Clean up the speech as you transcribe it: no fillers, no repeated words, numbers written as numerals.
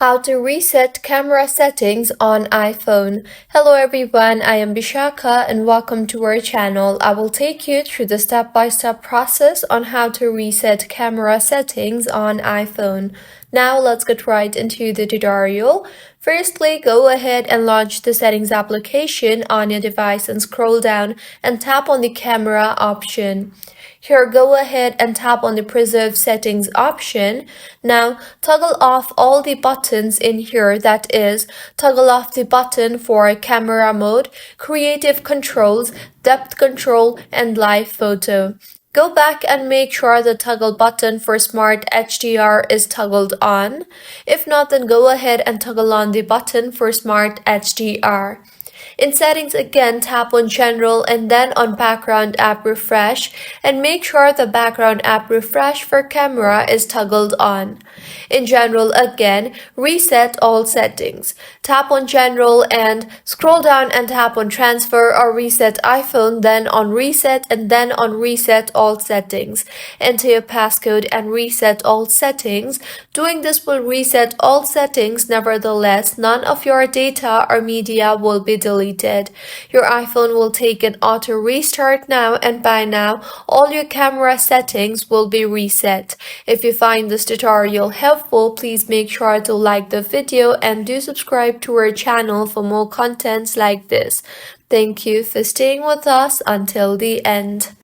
How to reset camera settings on iPhone. Hello everyone, I am Bishaka and welcome to our channel. I will take you through the step-by-step process on how to reset camera settings on iPhone. Now let's get right into the tutorial. Firstly, go ahead and launch the settings application on your device and scroll down and tap on the camera option. Here, go ahead and tap on the preserve settings option. Now, toggle off all the buttons in here, that is, toggle off the button for camera mode, creative controls, depth control, and live photo. Go back and make sure the toggle button for Smart HDR is toggled on. If not, then go ahead and toggle on the button for Smart HDR. In settings again, tap on general and then on background app refresh and make sure the background app refresh for camera is toggled on. In general again, reset all settings. Tap on general and scroll down and tap on transfer or reset iPhone, then on reset and then on reset all settings. Enter your passcode and reset all settings. Doing this will reset all settings. Nevertheless, none of your data or media will be deleted. Your iPhone will take an auto restart now, and by now all your camera settings will be reset. If you find this tutorial helpful, please make sure to like the video and do subscribe to our channel for more contents like this. Thank you for staying with us until the end.